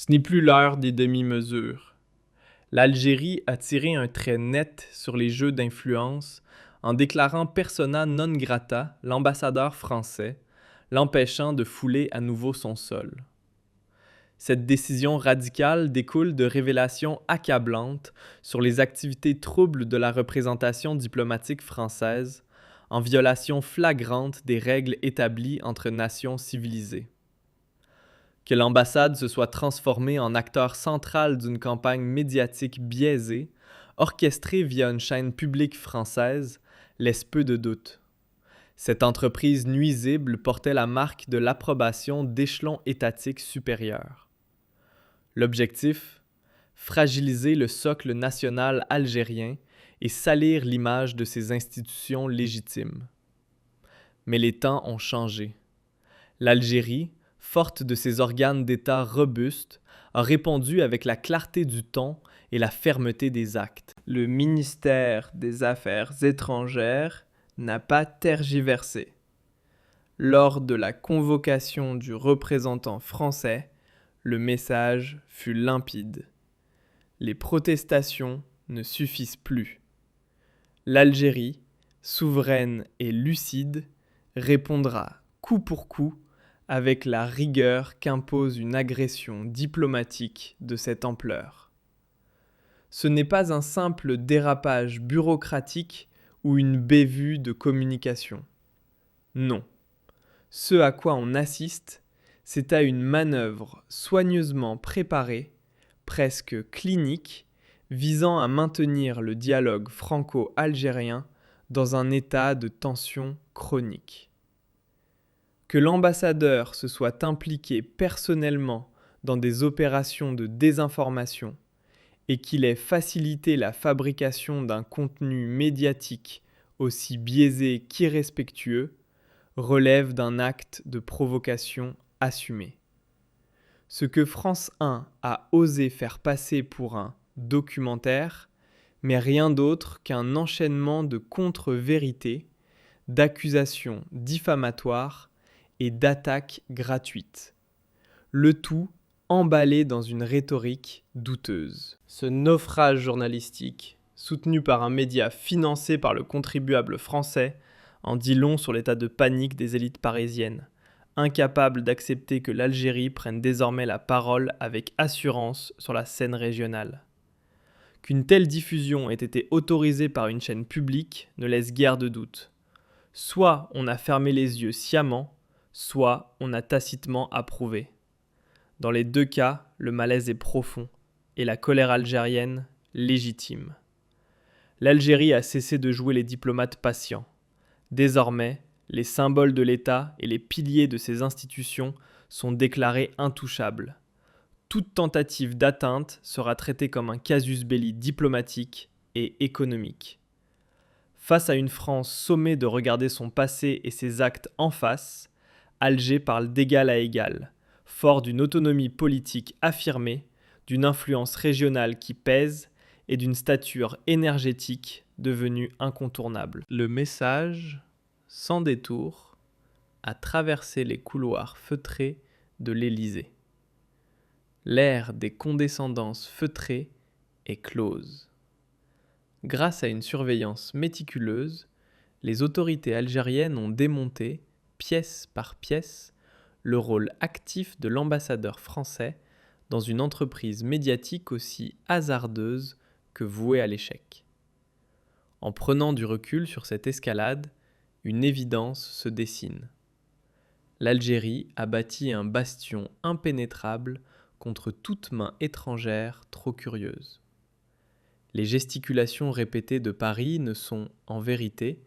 Ce n'est plus l'heure des demi-mesures. L'Algérie a tiré un trait net sur les jeux d'influence en déclarant persona non grata l'ambassadeur français, l'empêchant de fouler à nouveau son sol. Cette décision radicale découle de révélations accablantes sur les activités troubles de la représentation diplomatique française, en violation flagrante des règles établies entre nations civilisées. Que l'ambassade se soit transformée en acteur central d'une campagne médiatique biaisée, orchestrée via une chaîne publique française, laisse peu de doute. Cette entreprise nuisible portait la marque de l'approbation d'échelons étatiques supérieurs. L'objectif ? Fragiliser le socle national algérien et salir l'image de ses institutions légitimes. Mais les temps ont changé. L'Algérie, forte de ses organes d'État robustes, a répondu avec la clarté du ton et la fermeté des actes. Le ministère des Affaires étrangères n'a pas tergiversé. Lors de la convocation du représentant français, le message fut limpide. Les protestations ne suffisent plus. L'Algérie, souveraine et lucide, répondra coup pour coup avec la rigueur qu'impose une agression diplomatique de cette ampleur. Ce n'est pas un simple dérapage bureaucratique ou une bévue de communication. Non. Ce à quoi on assiste, c'est à une manœuvre soigneusement préparée, presque clinique, visant à maintenir le dialogue franco-algérien dans un état de tension chronique. Que l'ambassadeur se soit impliqué personnellement dans des opérations de désinformation et qu'il ait facilité la fabrication d'un contenu médiatique aussi biaisé qu'irrespectueux relève d'un acte de provocation assumé. Ce que France 1 a osé faire passer pour un documentaire, mais rien d'autre qu'un enchaînement de contre-vérités, d'accusations diffamatoires et d'attaques gratuites. Le tout emballé dans une rhétorique douteuse. Ce naufrage journalistique, soutenu par un média financé par le contribuable français, en dit long sur l'état de panique des élites parisiennes, incapables d'accepter que l'Algérie prenne désormais la parole avec assurance sur la scène régionale. Qu'une telle diffusion ait été autorisée par une chaîne publique ne laisse guère de doute. Soit on a fermé les yeux sciemment, soit on a tacitement approuvé. Dans les deux cas, le malaise est profond et la colère algérienne légitime. L'Algérie a cessé de jouer les diplomates patients. Désormais, les symboles de l'État et les piliers de ses institutions sont déclarés intouchables. Toute tentative d'atteinte sera traitée comme un casus belli diplomatique et économique. Face à une France sommée de regarder son passé et ses actes en face, Alger parle d'égal à égal, fort d'une autonomie politique affirmée, d'une influence régionale qui pèse et d'une stature énergétique devenue incontournable. Le message, sans détour, a traversé les couloirs feutrés de l'Élysée. L'ère des condescendances feutrées est close. Grâce à une surveillance méticuleuse, les autorités algériennes ont démonté, pièce par pièce, le rôle actif de l'ambassadeur français dans une entreprise médiatique aussi hasardeuse que vouée à l'échec. En prenant du recul sur cette escalade, une évidence se dessine. L'Algérie a bâti un bastion impénétrable contre toute main étrangère trop curieuse. Les gesticulations répétées de Paris ne sont, en vérité,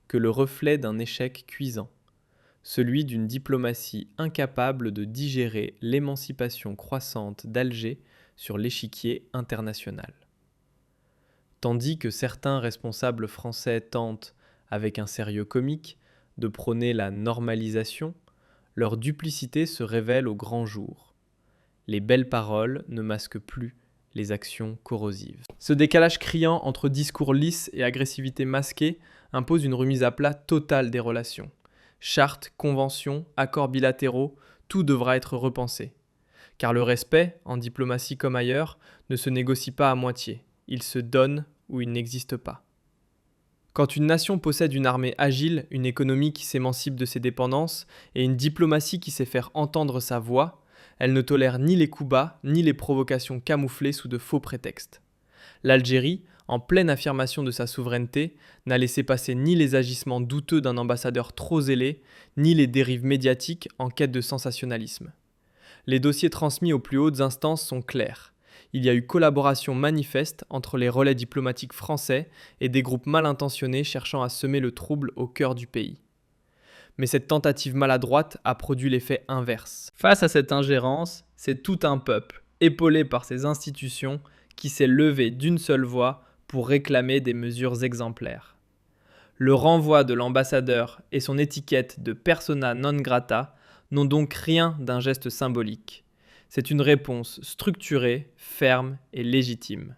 que le reflet d'un échec cuisant, celui d'une diplomatie incapable de digérer l'émancipation croissante d'Alger sur l'échiquier international. Tandis que certains responsables français tentent, avec un sérieux comique, de prôner la normalisation, leur duplicité se révèle au grand jour. Les belles paroles ne masquent plus les actions corrosives. Ce décalage criant entre discours lisses et agressivité masquée impose une remise à plat totale des relations. Chartes, conventions, accords bilatéraux, tout devra être repensé. car le respect, en diplomatie comme ailleurs, ne se négocie pas à moitié, il se donne ou il n'existe pas. Quand une nation possède une armée agile, une économie qui s'émancipe de ses dépendances et une diplomatie qui sait faire entendre sa voix, elle ne tolère ni les coups bas, ni les provocations camouflées sous de faux prétextes. L'Algérie, en pleine affirmation de sa souveraineté, n'a laissé passer ni les agissements douteux d'un ambassadeur trop zélé, ni les dérives médiatiques en quête de sensationnalisme. Les dossiers transmis aux plus hautes instances sont clairs. Il y a eu collaboration manifeste entre les relais diplomatiques français et des groupes mal intentionnés cherchant à semer le trouble au cœur du pays. Mais cette tentative maladroite a produit l'effet inverse. Face à cette ingérence, c'est tout un peuple, épaulé par ses institutions, qui s'est levé d'une seule voix pour réclamer des mesures exemplaires. Le renvoi de l'ambassadeur et son étiquette de persona non grata n'ont donc rien d'un geste symbolique. C'est une réponse structurée, ferme et légitime.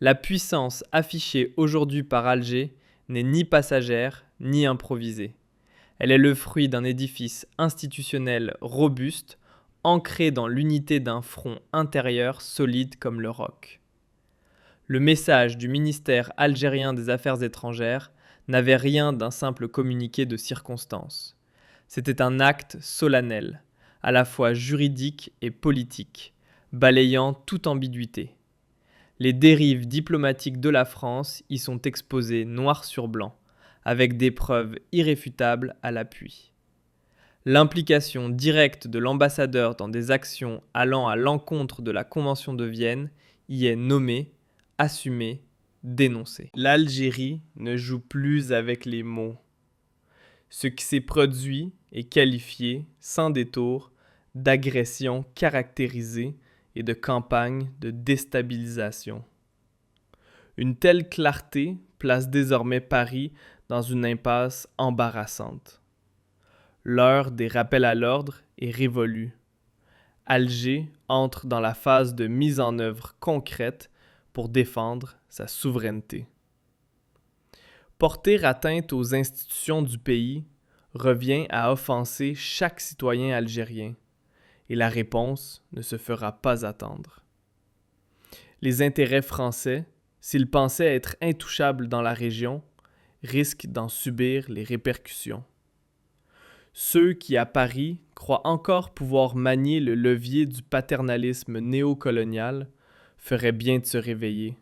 La puissance affichée aujourd'hui par Alger n'est ni passagère ni improvisée. Elle est le fruit d'un édifice institutionnel robuste, ancré dans l'unité d'un front intérieur solide comme le roc. Le message du ministère algérien des Affaires étrangères n'avait rien d'un simple communiqué de circonstance. C'était un acte solennel, à la fois juridique et politique, balayant toute ambiguïté. Les dérives diplomatiques de la France y sont exposées noir sur blanc, avec des preuves irréfutables à l'appui. L'implication directe de l'ambassadeur dans des actions allant à l'encontre de la Convention de Vienne y est nommée, assumée, dénoncée. L'Algérie ne joue plus avec les mots. Ce qui s'est produit est qualifié, sans détour, d'agression caractérisée et de campagne de déstabilisation. Une telle clarté place désormais Paris dans une impasse embarrassante. L'heure des rappels à l'ordre est révolue. Alger entre dans la phase de mise en œuvre concrète pour défendre sa souveraineté. Porter atteinte aux institutions du pays revient à offenser chaque citoyen algérien, et la réponse ne se fera pas attendre. Les intérêts français, s'ils pensaient être intouchables dans la région, risquent d'en subir les répercussions. Ceux qui, à Paris, croient encore pouvoir manier le levier du paternalisme néocolonial feraient bien de se réveiller.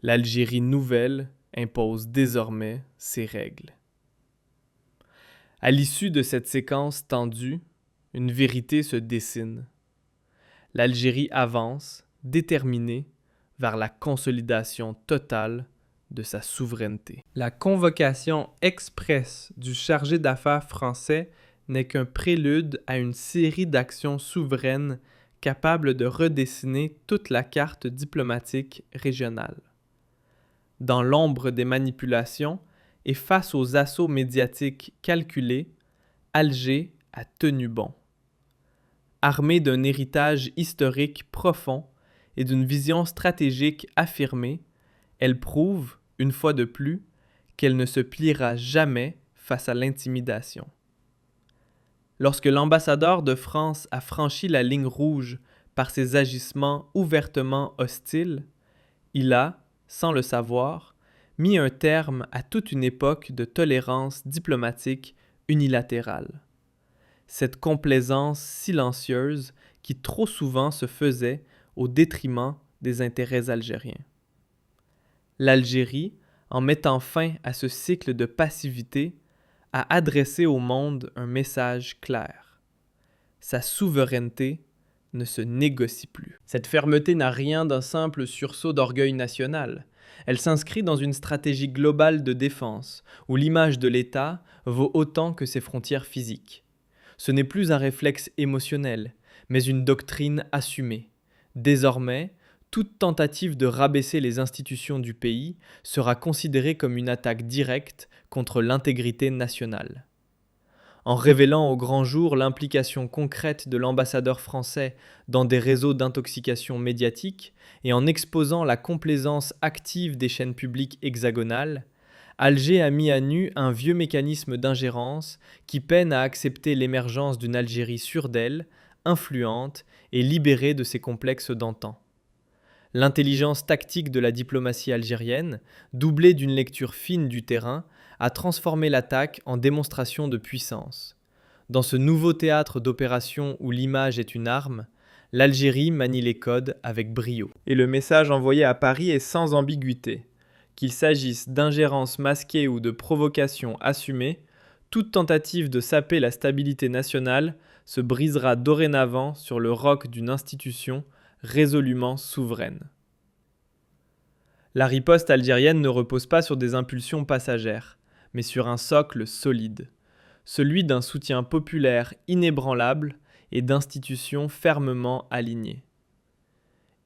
L'Algérie nouvelle impose désormais ses règles. À l'issue de cette séquence tendue, une vérité se dessine. L'Algérie avance, déterminée, vers la consolidation totale de sa souveraineté. La convocation expresse du chargé d'affaires français n'est qu'un prélude à une série d'actions souveraines capables de redessiner toute la carte diplomatique régionale. Dans l'ombre des manipulations et face aux assauts médiatiques calculés, Alger a tenu bon. Armée d'un héritage historique profond et d'une vision stratégique affirmée, elle prouve, une fois de plus, qu'elle ne se pliera jamais face à l'intimidation. Lorsque l'ambassadeur de France a franchi la ligne rouge par ses agissements ouvertement hostiles, il a, sans le savoir, mis un terme à toute une époque de tolérance diplomatique unilatérale. Cette complaisance silencieuse qui trop souvent se faisait au détriment des intérêts algériens. L'Algérie, en mettant fin à ce cycle de passivité, a adressé au monde un message clair. Sa souveraineté ne se négocie plus. Cette fermeté n'a rien d'un simple sursaut d'orgueil national. Elle s'inscrit dans une stratégie globale de défense, où l'image de l'État vaut autant que ses frontières physiques. Ce n'est plus un réflexe émotionnel, mais une doctrine assumée. Désormais, toute tentative de rabaisser les institutions du pays sera considérée comme une attaque directe contre l'intégrité nationale. En révélant au grand jour l'implication concrète de l'ambassadeur français dans des réseaux d'intoxication médiatique et en exposant la complaisance active des chaînes publiques hexagonales, Alger a mis à nu un vieux mécanisme d'ingérence qui peine à accepter l'émergence d'une Algérie sûre d'elle, influente et libérée de ses complexes d'antan. L'intelligence tactique de la diplomatie algérienne, doublée d'une lecture fine du terrain, a transformé l'attaque en démonstration de puissance. Dans ce nouveau théâtre d'opération où l'image est une arme, l'Algérie manie les codes avec brio. Et le message envoyé à Paris est sans ambiguïté. Qu'il s'agisse d'ingérence masquée ou de provocation assumée, toute tentative de saper la stabilité nationale se brisera dorénavant sur le roc d'une institution résolument souveraine. La riposte algérienne ne repose pas sur des impulsions passagères, mais sur un socle solide, celui d'un soutien populaire inébranlable et d'institutions fermement alignées.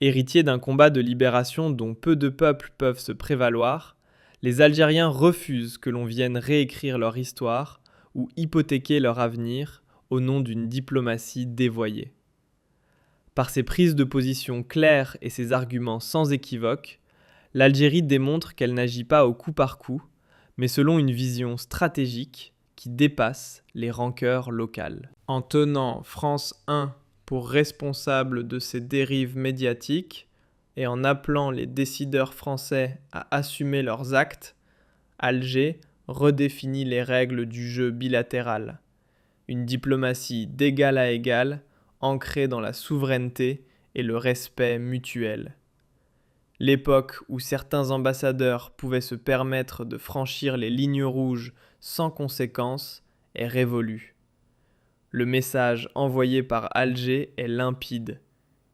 Héritiers d'un combat de libération dont peu de peuples peuvent se prévaloir, les Algériens refusent que l'on vienne réécrire leur histoire ou hypothéquer leur avenir au nom d'une diplomatie dévoyée. Par ses prises de position claires et ses arguments sans équivoque, l'Algérie démontre qu'elle n'agit pas au coup par coup, mais selon une vision stratégique qui dépasse les rancœurs locales. En tenant France 1 pour responsable de ces dérives médiatiques et en appelant les décideurs français à assumer leurs actes, Alger redéfinit les règles du jeu bilatéral. Une diplomatie d'égal à égal, ancrée dans la souveraineté et le respect mutuel. L'époque où certains ambassadeurs pouvaient se permettre de franchir les lignes rouges sans conséquence est révolue. Le message envoyé par Alger est limpide.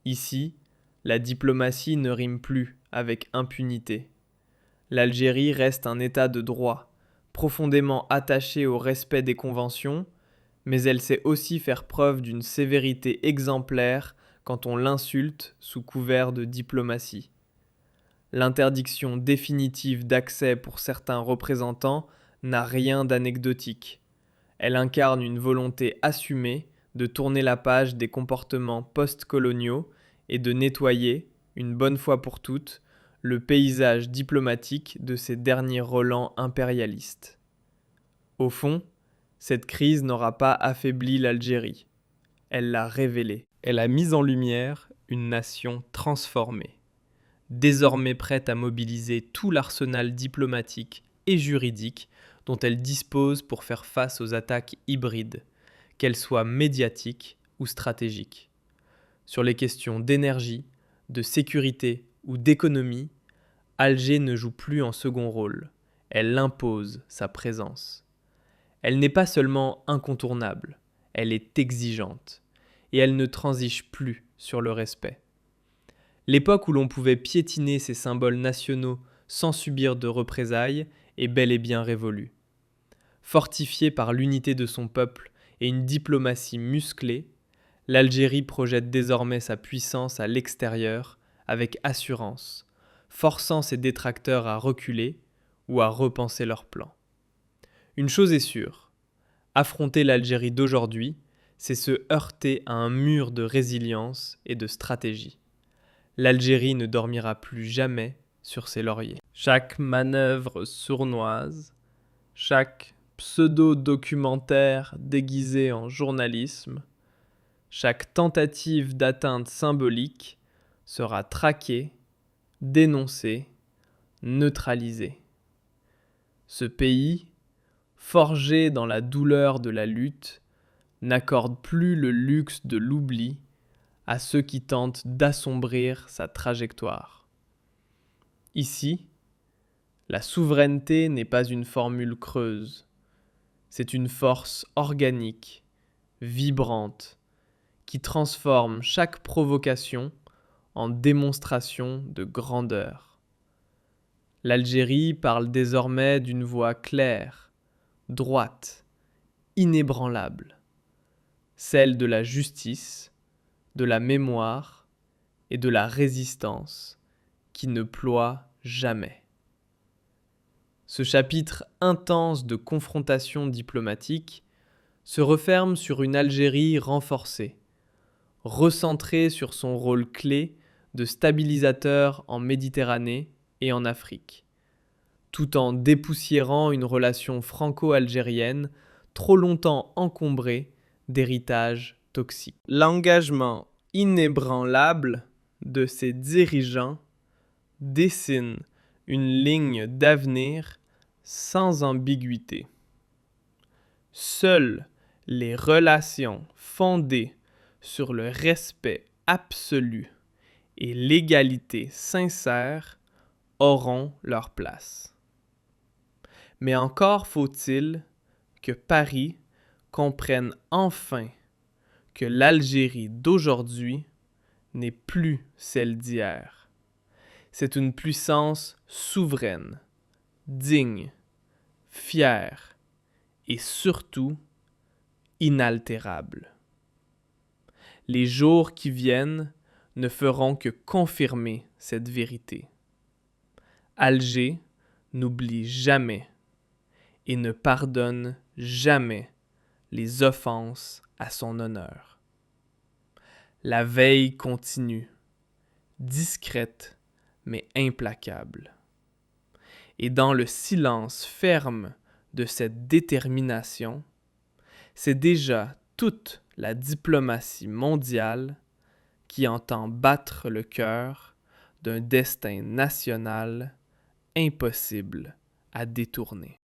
Ici, la diplomatie ne rime plus avec impunité. L'Algérie reste un État de droit, profondément attaché au respect des conventions, mais elle sait aussi faire preuve d'une sévérité exemplaire quand on l'insulte sous couvert de diplomatie. L'interdiction définitive d'accès pour certains représentants n'a rien d'anecdotique. Elle incarne une volonté assumée de tourner la page des comportements post-coloniaux et de nettoyer, une bonne fois pour toutes, le paysage diplomatique de ces derniers relents impérialistes. Au fond, cette crise n'aura pas affaibli l'Algérie. Elle l'a révélée. Elle a mis en lumière une nation transformée, désormais prête à mobiliser tout l'arsenal diplomatique et juridique dont elle dispose pour faire face aux attaques hybrides, qu'elles soient médiatiques ou stratégiques. Sur les questions d'énergie, de sécurité ou d'économie, Alger ne joue plus en second rôle. Elle impose sa présence. Elle n'est pas seulement incontournable, elle est exigeante, et elle ne transige plus sur le respect. L'époque où l'on pouvait piétiner ces symboles nationaux sans subir de représailles est bel et bien révolue. Fortifiée par l'unité de son peuple et une diplomatie musclée, l'Algérie projette désormais sa puissance à l'extérieur avec assurance, forçant ses détracteurs à reculer ou à repenser leurs plans. Une chose est sûre, affronter l'Algérie d'aujourd'hui, c'est se heurter à un mur de résilience et de stratégie. L'Algérie ne dormira plus jamais sur ses lauriers. Chaque manœuvre sournoise, chaque pseudo-documentaire déguisé en journalisme, chaque tentative d'atteinte symbolique sera traquée, dénoncée, neutralisée. Ce pays, forgé dans la douleur de la lutte, n'accorde plus le luxe de l'oubli à ceux qui tentent d'assombrir sa trajectoire. Ici, la souveraineté n'est pas une formule creuse, c'est une force organique, vibrante, qui transforme chaque provocation en démonstration de grandeur. L'Algérie parle désormais d'une voix claire, droite, inébranlable, celle de la justice, de la mémoire et de la résistance qui ne ploie jamais. Ce chapitre intense de confrontation diplomatique se referme sur une Algérie renforcée, recentrée sur son rôle clé de stabilisateur en Méditerranée et en Afrique, tout en dépoussiérant une relation franco-algérienne trop longtemps encombrée d'héritages toxiques. L'engagement inébranlable de ses dirigeants dessine une ligne d'avenir sans ambiguïté. Seules les relations fondées sur le respect absolu et l'égalité sincère auront leur place. Mais encore faut-il que Paris comprenne enfin que l'Algérie d'aujourd'hui n'est plus celle d'hier. C'est une puissance souveraine, digne, fière et surtout inaltérable. Les jours qui viennent ne feront que confirmer cette vérité. Alger n'oublie jamais et ne pardonne jamais les offenses à son honneur. La veille continue, discrète mais implacable. Et dans le silence ferme de cette détermination, c'est déjà toute la diplomatie mondiale qui entend battre le cœur d'un destin national impossible à détourner.